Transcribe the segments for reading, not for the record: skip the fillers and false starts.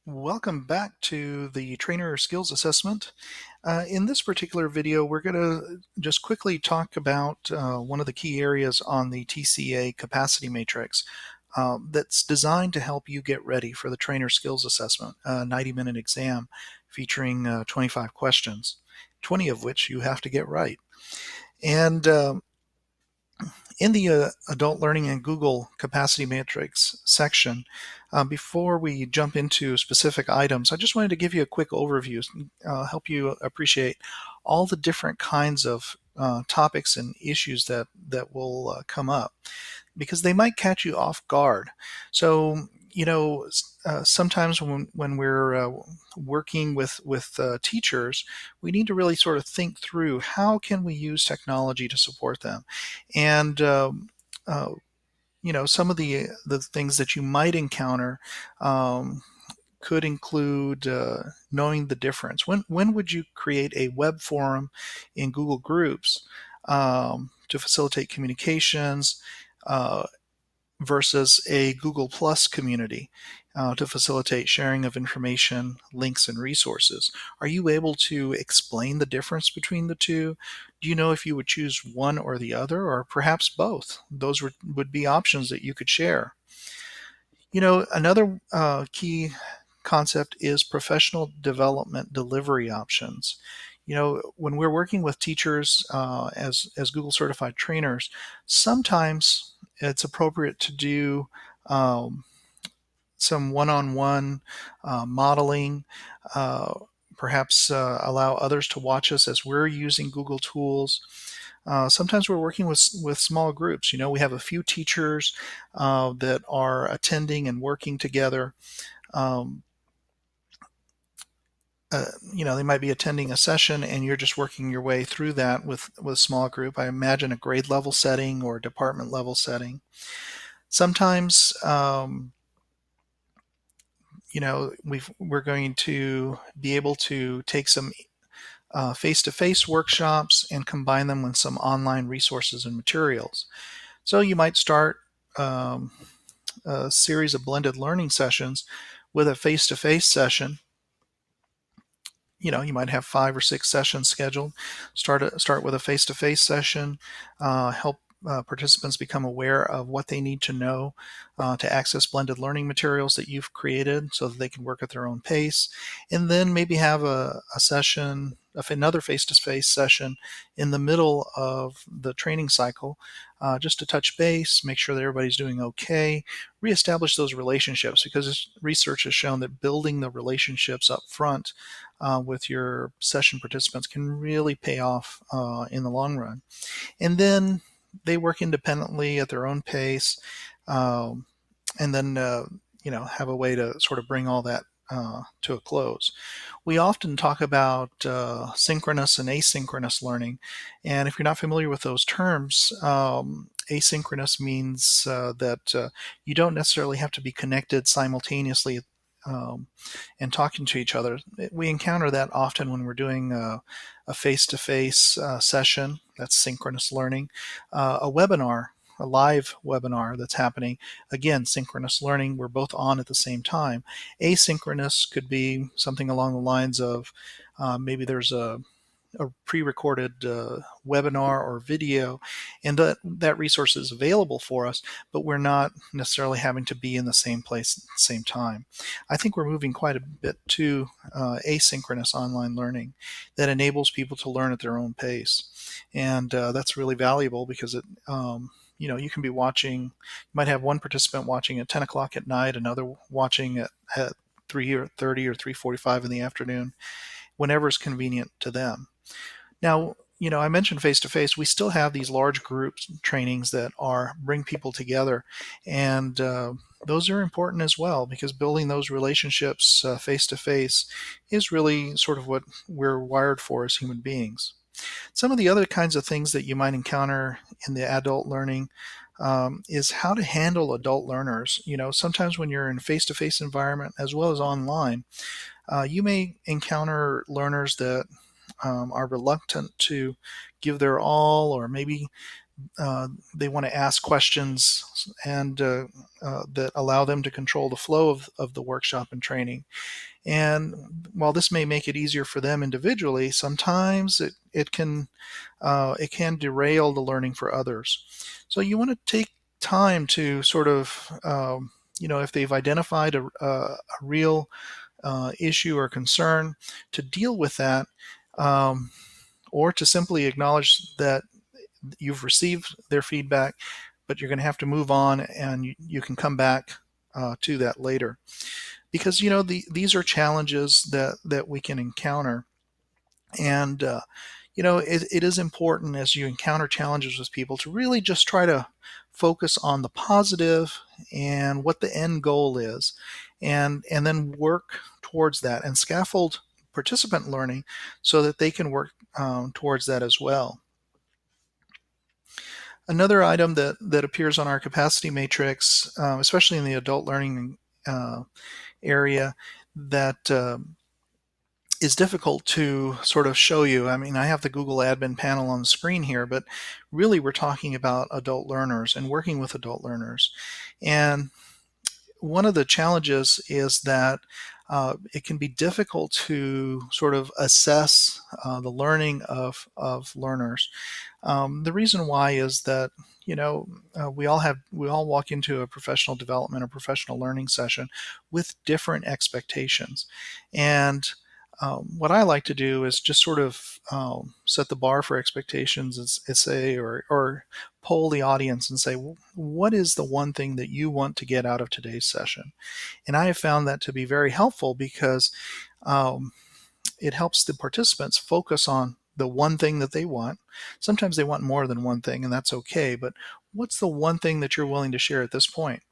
Welcome back to the Trainer Skills Assessment. In this particular video, we're going to just quickly talk about one of the key areas on the TCA capacity matrix that's designed to help you get ready for the Trainer Skills Assessment, a 90-minute exam featuring 25 questions, 20 of which you have to get right. And in the Adult Learning and Google Capacity Matrix section, before we jump into specific items, I just wanted to give you a quick overview, help you appreciate all the different kinds of topics and issues that will come up, because they might catch you off guard. So, sometimes when we're working with teachers, we need to really sort of think through how can we use technology to support them, and uh, some of the things that you might encounter could include knowing the difference. When would you create a web forum in Google Groups to facilitate communications versus a Google Plus community to facilitate sharing of information, links, and resources? Are you able to explain the difference between the two? Do you know if you would choose one or the other, or perhaps both? Those would be options that you could share. Another key concept is professional development delivery options. When we're working with teachers as Google certified trainers, sometimes it's appropriate to do some one-on-one modeling, uh, perhaps allow others to watch us as we're using Google tools. Sometimes we're working with small groups. We have a few teachers that are attending and working together. Um, they might be attending a session and you're just working your way through that with a small group. I imagine a grade level setting or department level setting. Sometimes, we're going to be able to take some face-to-face workshops and combine them with some online resources and materials. So you might start a series of blended learning sessions with a face-to-face session. You might have 5 or 6 sessions scheduled. Start with a face-to-face session, help participants become aware of what they need to know to access blended learning materials that you've created so that they can work at their own pace. And then maybe have a session, another face-to-face session in the middle of the training cycle, just to touch base, make sure that everybody's doing okay, reestablish those relationships, because research has shown that building the relationships up front with your session participants can really pay off in the long run. And then they work independently at their own pace, and then have a way to sort of bring all that to a close. We often talk about synchronous and asynchronous learning, and if you're not familiar with those terms, asynchronous means that you don't necessarily have to be connected simultaneously and talking to each other. We encounter that often when we're doing a face-to-face session. That's synchronous learning. A webinar, a live webinar that's happening, again, synchronous learning. We're both on at the same time. Asynchronous could be something along the lines of maybe there's a pre-recorded webinar or video, and that resource is available for us, but we're not necessarily having to be in the same place at the same time. I think we're moving quite a bit to asynchronous online learning that enables people to learn at their own pace, and that's really valuable because you can be watching. You might have one participant watching at 10 o'clock at night, another watching at 3:30 or 3:45 in the afternoon, whenever it's convenient to them. Now, I mentioned face to face. We still have these large group trainings that bring people together, and those are important as well, because building those relationships face to face is really sort of what we're wired for as human beings. Some of the other kinds of things that you might encounter in the adult learning is how to handle adult learners. Sometimes when you're in a face-to-face environment as well as online, you may encounter learners that are reluctant to give their all, or maybe they want to ask questions and that allow them to control the flow of the workshop and training. And while this may make it easier for them individually, sometimes it can derail the learning for others. So you want to take time to sort of if they've identified a real issue or concern, to deal with that, um, or to simply acknowledge that you've received their feedback, but you're going to have to move on, and you can come back to that later. Because these are challenges that we can encounter, and it is important as you encounter challenges with people to really just try to focus on the positive and what the end goal is, and then work towards that and scaffold participant learning so that they can work towards that as well. Another item that appears on our capacity matrix, especially in the adult learning area, that is difficult to sort of show you. I mean, I have the Google admin panel on the screen here, but really we're talking about adult learners and working with adult learners. And one of the challenges is that it can be difficult to sort of assess the learning of learners. The reason why is that we all walk into a professional development or professional learning session with different expectations, and what I like to do is just sort of set the bar for expectations and say, or poll the audience and say, what is the one thing that you want to get out of today's session? And I have found that to be very helpful because um, it helps the participants focus on the one thing that they want. Sometimes they want more than one thing, and that's okay, but what's the one thing that you're willing to share at this point?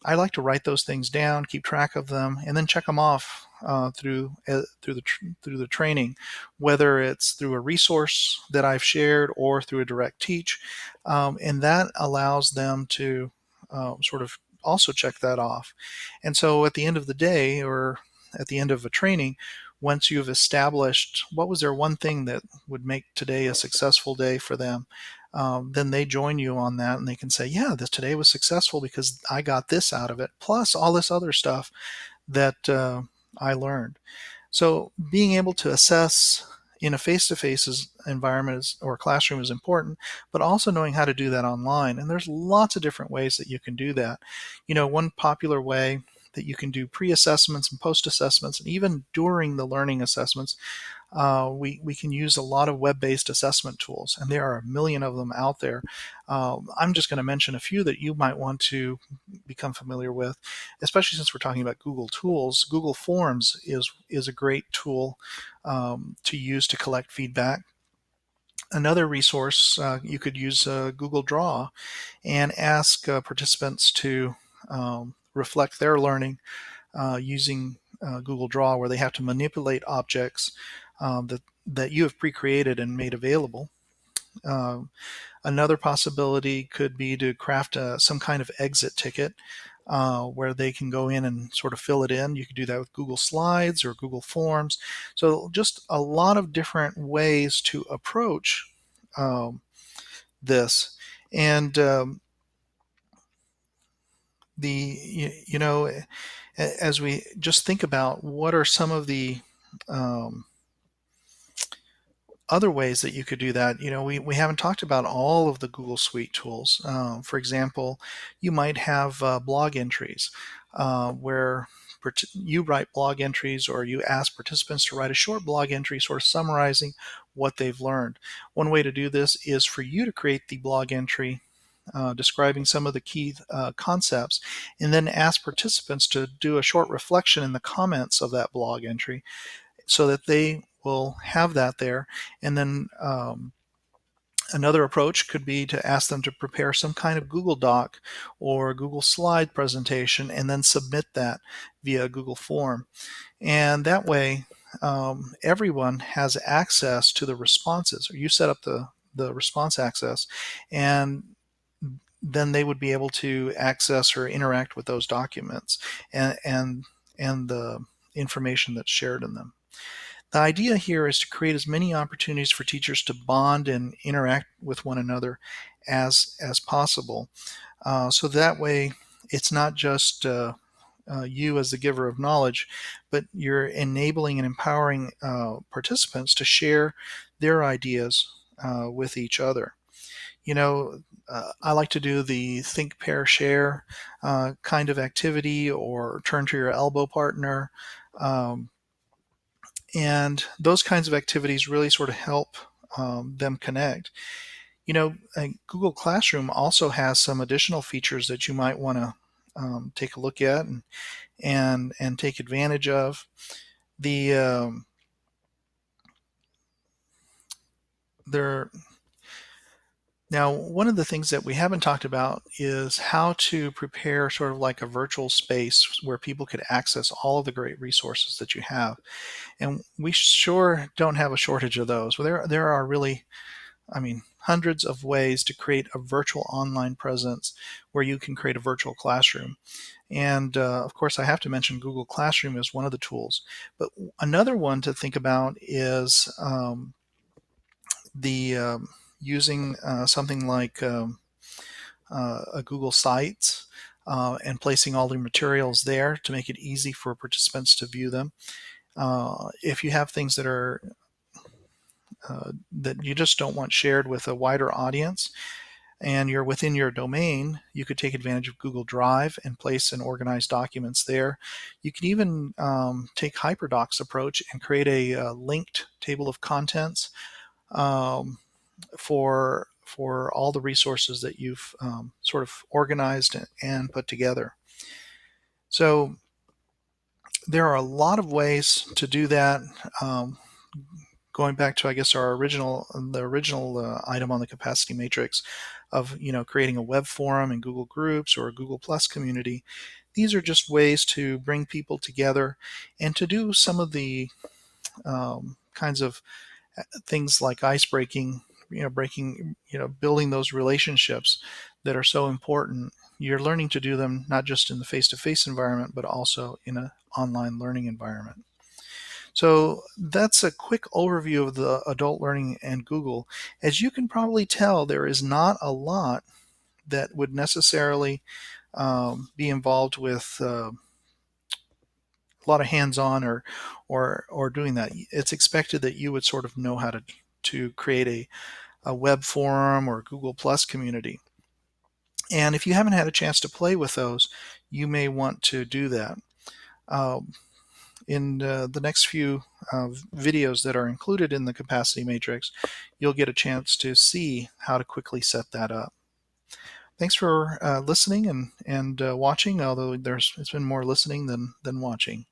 I like to write those things down, keep track of them, and then check them off through the training, whether it's through a resource that I've shared or through a direct teach, and that allows them to sort of also check that off. And so at the end of the day, or at the end of a training, once you've established what was their one thing that would make today a successful day for them, then they join you on that, and they can say, yeah, this today was successful because I got this out of it, plus all this other stuff that I learned. So being able to assess in a face-to-face environment or classroom is important, but also knowing how to do that online. And there's lots of different ways that you can do that. One popular way that you can do pre-assessments and post-assessments, and even during the learning assessments, we can use a lot of web-based assessment tools, and there are a million of them out there. I'm just going to mention a few that you might want to become familiar with, especially since we're talking about Google tools. Google Forms is a great tool to use to collect feedback. Another resource, you could use Google Draw and ask participants to reflect their learning using Google Draw, where they have to manipulate objects that you have pre-created and made available. Another possibility could be to craft some kind of exit ticket where they can go in and sort of fill it in. You could do that with Google Slides or Google Forms. So just a lot of different ways to approach this. And as we just think about what are some of the um, other ways that you could do that, we haven't talked about all of the Google Suite tools. For example, you might have blog entries where you write blog entries, or you ask participants to write a short blog entry sort of summarizing what they've learned. One way to do this is for you to create the blog entry describing some of the key concepts, and then ask participants to do a short reflection in the comments of that blog entry so that they will have that there. And then another approach could be to ask them to prepare some kind of Google Doc or Google Slide presentation and then submit that via Google Form. And that way, everyone has access to the responses, or you set up the response access, and then they would be able to access or interact with those documents and the information that's shared in them. The idea here is to create as many opportunities for teachers to bond and interact with one another as possible. So that way, it's not just you as the giver of knowledge, but you're enabling and empowering participants to share their ideas with each other. You know, I like to do the think, pair, share kind of activity, or turn to your elbow partner. Um, and those kinds of activities really sort of help them connect. Google Classroom also has some additional features that you might want to take a look at and take advantage of. The there Now, one of the things that we haven't talked about is how to prepare sort of like a virtual space where people could access all of the great resources that you have. And we sure don't have a shortage of those. Well, there are really, hundreds of ways to create a virtual online presence where you can create a virtual classroom. And of course, I have to mention Google Classroom is one of the tools. But another one to think about is the using something like a Google Sites and placing all the materials there to make it easy for participants to view them. If you have things that you just don't want shared with a wider audience, and you're within your domain, you could take advantage of Google Drive and place and organize documents there. You can even take HyperDocs approach and create a linked table of contents um, for all the resources that you've sort of organized and put together. So there are a lot of ways to do that. Going back to, I guess, the original item on the capacity matrix of creating a web forum in Google Groups or a Google Plus community. These are just ways to bring people together and to do some of the kinds of things like ice breaking, building those relationships that are so important. You're learning to do them not just in the face-to-face environment, but also in an online learning environment. So that's a quick overview of the adult learning and Google. As you can probably tell, there is not a lot that would necessarily be involved with a lot of hands-on or doing that. It's expected that you would sort of know how to create a web forum or Google Plus community. And if you haven't had a chance to play with those, you may want to do that. In the next few videos that are included in the capacity matrix, you'll get a chance to see how to quickly set that up. Thanks for listening and watching, although it's been more listening than watching.